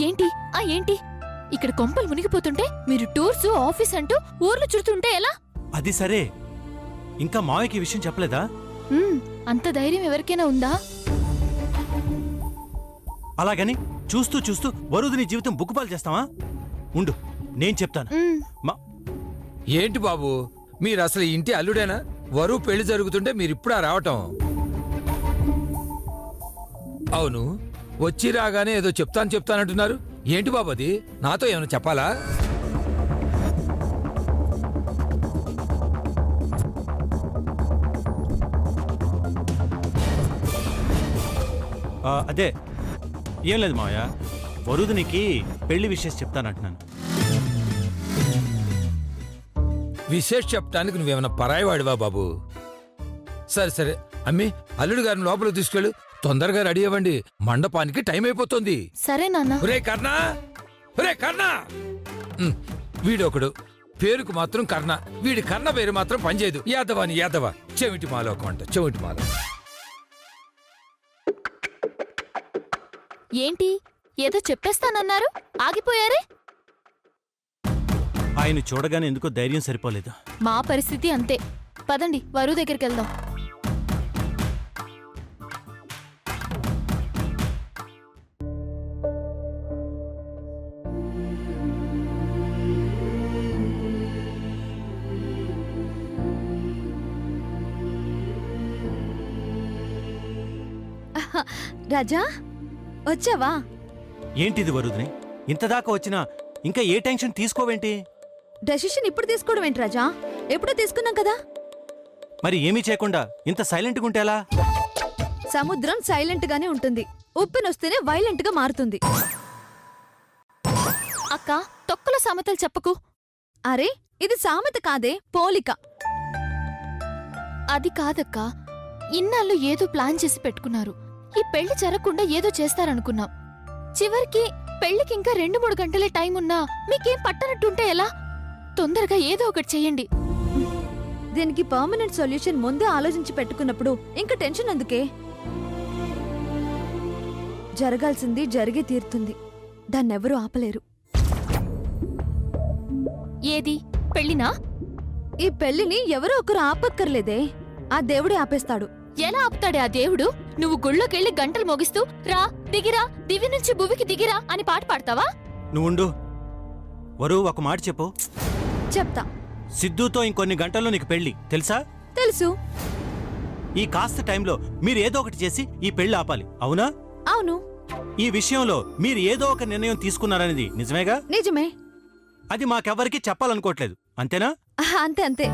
ఏంటి ఏంటి ఇక్కడ కొంపలు మునిగిపోతుంటే మీరు టూర్స్ ఆఫీస్ అంటూ ఊర్లు చుడుతుంటే ఎలా? అది సరే, ఇంకా మావయ్యకి ఈ విషయం చెప్పలేదా? అంత ధైర్యం ఎవరికైనా ఉందా? అలాగని చూస్తూ చూస్తూ వరుదిని జీవితం బుక్కుపాలు చేస్తావా? ఉండు, నేను చెప్తాను. ఏంటి బాబు, మీరు అసలు ఇంటి అల్లుడేనా? వరువు పెళ్లి జరుగుతుంటే మీరిప్పుడా రావటం? అవును, వచ్చి రాగానే ఏదో చెప్తానంటున్నారు. ఏంటి బాబు అది? నాతో ఏమైనా చెప్పాలా? అదే ఏం లేదు మావయ్య, వరుదినికి పెళ్లి విషయం చెప్తానంటున్నాను. విశేష్ చెప్పడానికి నువ్వేమైనా పరాయివాడివా బాబు? సరే సరే అమ్మి, అల్లుడు గారిని లోపలికి తీసుకెళ్ళు. తొందరగా రెడీ అవ్వండి, మండపానికి టైం అయిపోతుంది. సరే నాన్న. ఒరే కర్ణ, ఒరే కర్ణ! వీడొకడు పేరుకు మాత్రం కర్ణ, వీడి కర్ణ పేరు మాత్రం పనిచేయదు. యాదవాని యాదవ, చెవిటి మాలోకం అంట, చెవిటి మాలో. ఏంటి ఏదో చెప్పేస్తానన్నారు, ఆగిపోయారే? ఆయన చూడగానే ఎందుకో ధైర్యం సరిపోలేదు. మా పరిస్థితి అంతే. పదండి, వరువు దగ్గరికి వెళ్దాం. రాజా, వచ్చావా? ఏంటిది వరుదిని, ఇంతదాకా వచ్చినా ఇంకా ఏ టెన్షన్ తీసుకోవేంటి? డెసిషన్ ఇప్పుడు తీసుకోవడం ఏంటి రాజా? ఎప్పుడో తీసుకున్నాం కదా. మరి ఏమీ చేయకుండా ఇంత సైలెంట్గా ఉంటే ఎలా? సముద్రం సైలెంట్ గానే ఉంటుంది, ఉప్పెనొస్తేనే వైలెంట్ గా మారుతుంది. అక్క, తొక్కల సామెతలు చెప్పకు. అరే, ఇది సామెత కాదే, పోలిక. అది కాదక్క, ఇన్నాళ్ళు ఏదో ప్లాన్ చేసి పెట్టుకున్నారు. ఈ పెళ్లి జరగకుండా ఏదో చేస్తారనుకున్నాం. చివరికి పెళ్లికింకా 2-3 గంటలే టైం ఉన్నా మీకేం పట్టనట్టుంటే ఎలా? తొందరగా ఏదో ఒకటి చెయ్యండి. దీనికి పర్మనెంట్ సొల్యూషన్ ముందే ఆలోచించి పెట్టుకున్నప్పుడు ఇంకా టెన్షన్ ఎందుకే? జరగాల్సింది జరిగే తీరుతుంది, దాన్నెవరూ ఆపలేరు. ఏది పెళ్లినా? ఈ పెళ్లిని ఎవరో ఒకరు ఆపక్కర్లేదే, ఆ దేవుడే ఆపేస్తాడు. ఎలా ఆపుతాడే ఆ దేవుడు? నువ్వు గుళ్ళోకెళ్ళి గంటలు మోగిస్తూ రా దిగిరా, దివి నుంచి భువికి దిగిరా అని పాట పాడతావా? నువ్వుండు వరు, ఒక మాట చెప్పు. చెప్తా. సిద్ధుతో ఇంకొన్ని గంటల్లో నీకు పెళ్లి, తెలుసా? తెలుసు. ఈ కాస్త టైంలో మీరు ఏదో ఒకటి చేసి ఈ పెళ్లి ఆపాలి, అవునా? అవును. ఈ విషయంలో మీరు ఏదో ఒక నిర్ణయం తీసుకున్నారనేది నిజమేగా? నిజమే. అది మాకెవ్వరికీ చెప్పాలనుకోవట్లేదు, అంతేనా? అంతే అంతే.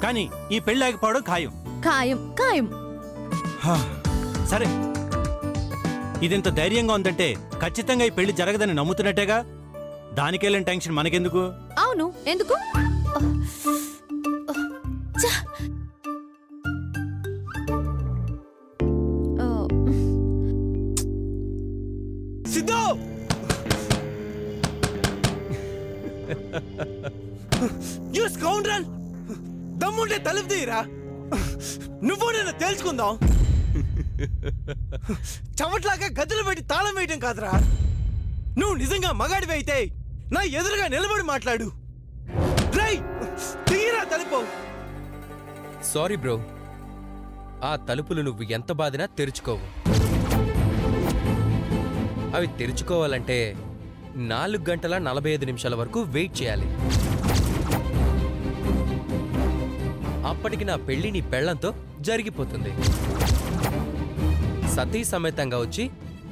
కానీ ఈ పెళ్లి ఆగిపోవడం ఖాయం. ఖాయం ఖాయం. సరే, ఇదింత ధైర్యంగా ఉందంటే ఖచ్చితంగా ఈ పెళ్లి జరగదని నమ్ముతున్నట్టేగా. దానికెళ్ళిన టెన్షన్ మనకెందుకు? అవును, ఎందుకు? సిద్ధు! You scoundrel! దమ్ముంటే తలుపు తీయరా, నువ్వు నేను తెలుసుకుందాం. చవట్లాగా గదులు పెట్టి తాళం వేయటం కాదురా. నువ్వు నిజంగా మగాడివి అయితే నా ఎదురుగా నిలబడి మాట్లాడు. తీరా తలుపు. సారీ బ్రో, ఆ తలుపులు నువ్వు ఎంత బాధినా తెరుచుకోవు. అవి తెరుచుకోవాలంటే 4 గంటల 45 నిమిషాల వరకు వెయిట్ చేయాలి. అప్పటికి నా పెళ్లి నీ పెళ్లంతో జరిగిపోతుంది. సతీ సమేతంగా వచ్చి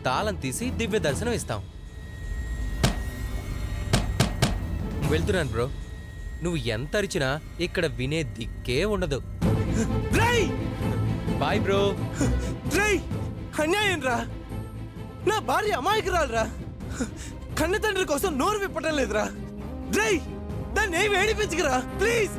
తాళం తీసి దివ్య దర్శనం ఇస్తాం. వెళ్తున్నాను బ్రో, నువ్వు ఎంత అరిచినా ఇక్కడ వినే దిక్కే ఉండదు. Bye bro. అన్యాయం రా, నా భార్య అమాయకురాలురా. కన్న తండ్రి కోసం నోరు విప్పటం లేదురా. దాన్ని ఏమి ఏడిపించుకురా ప్లీజ్.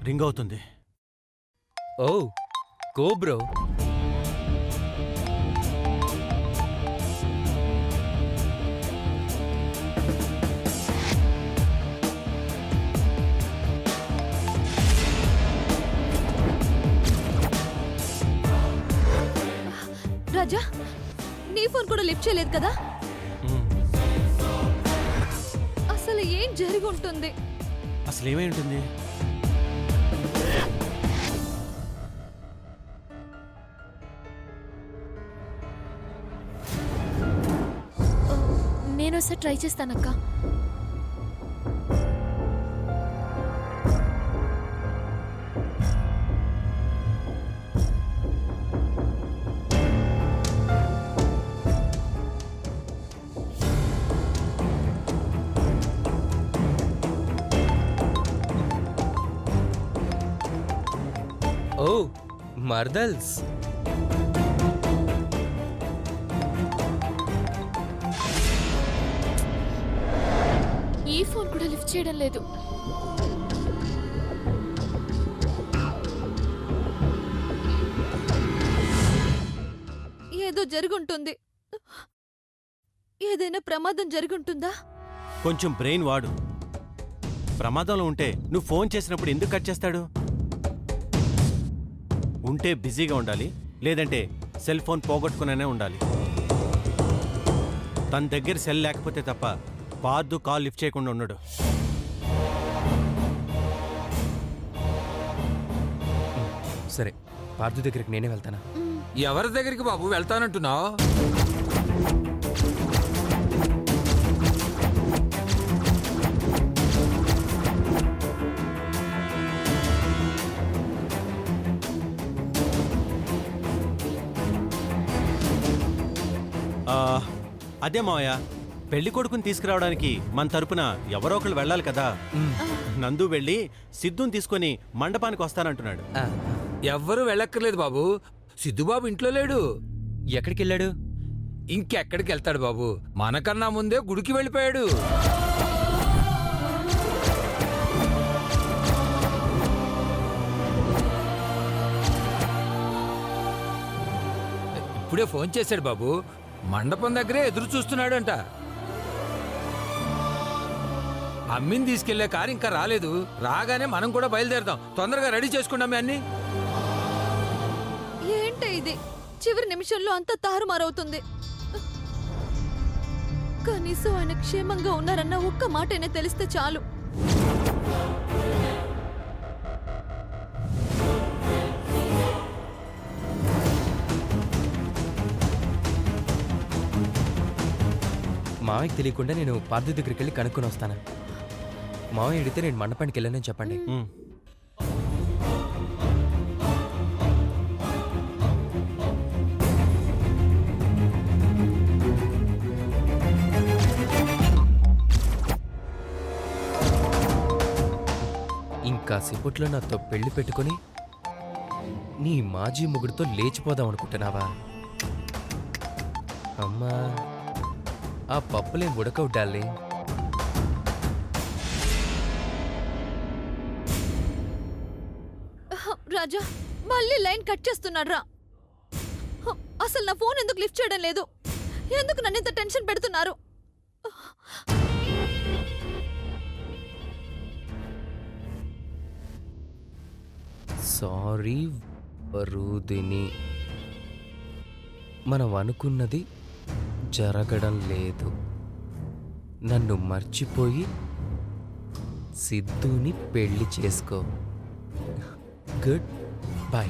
రింగ్ అవుతుంది. ఓ గో బ్రో. రాజా, నీ ఫోన్ కూడా లిఫ్ట్ చేయలేదు కదా? అసలు ఏం జరిగి ఉంటుంది? అసలు ఏమై ఉంటుంది? నేను ఒకసారి ట్రై చేస్తానక్క. ఓ మర్దల్స్. ఈ ఫోన్ కూడా లిఫ్ట్ చేయడం లేదు. ఏదో జరుగుంటుంది. ఏదైనా ప్రమాదం జరుగుంటుందా? కొంచెం బ్రెయిన్ వాడు. ప్రమాదంలో ఉంటే నువ్వు ఫోన్ చేసినప్పుడు ఎందుకు కట్ చేస్తాడు? ఉంటే బిజీగా ఉండాలి, లేదంటే సెల్ ఫోన్ పోగొట్టుకునే ఉండాలి. తన దగ్గర సెల్ లేకపోతే తప్ప పార్దు కాల్ లిఫ్ట్ చేయకుండా ఉన్నాడు. సరే, పార్థు దగ్గరికి నేనే వెళ్తానా? ఎవరి దగ్గరికి బాబు వెళ్తానంటున్నావు? అదే మావయ్య, పెళ్లి కొడుకుని తీసుకురావడానికి మన తరపున ఎవరో ఒకళ్ళు వెళ్ళాలి కదా. నందు వెళ్ళి సిద్ధుని తీసుకొని మండపానికి వస్తానంటున్నాడు. ఎవ్వరూ వెళ్ళక్కర్లేదు బాబు. సిద్ధుబాబు ఇంట్లో లేడు. ఎక్కడికి వెళ్ళాడు? ఇంకెక్కడికి వెళ్తాడు బాబు? మనకన్నా ముందే గుడికి వెళ్ళిపోయాడు. ఇప్పుడే ఫోన్ చేశాడు బాబు. మండపం దగ్గరే ఎదురు చూస్తున్నాడంట. అమ్మిని తీసుకెళ్లే కారు ఇంకా రాలేదు. రాగానే మనం కూడా బయలుదేరదాం. తొందరగా రెడీ చేసుకున్నామే అన్ని. ఏంటి ఇది? చివరి నిమిషంలో అంతా తారుమారవుతుంది. కనీసం ఆయన క్షేమంగా ఉన్నారన్న ఒక్క మాటైనా తెలిస్తే చాలు. మావయ్యకి తెలియకుండా నేను పార్థు దగ్గరికి వెళ్ళి కనుక్కొని వస్తాను. మావయ్య అడిగితే నేను మండపానికి వెళ్ళానని చెప్పండి. ఇంకా సేపట్లో నాతో పెళ్లి పెట్టుకొని నీ మాజీ ముగుడితో లేచిపోదాం అనుకుంటున్నావా? అమ్మా, ఆ పప్పులేం ఉడకవు డార్లింగ్. రాజా, మళ్ళీ లైన్ కట్ చేస్తున్నాడు రా. అసలు నా ఫోన్ ఎందుకు లిఫ్ట్ చేయడం లేదు? ఎందుకు నన్ను ఇంత టెన్షన్ పెడుతున్నారు? సారీ వరుదిని, మనం అనుకున్నది జరగడం లేదు. నన్ను మర్చిపోయి సిద్ధుని పెళ్లి చేసుకో. Good bye.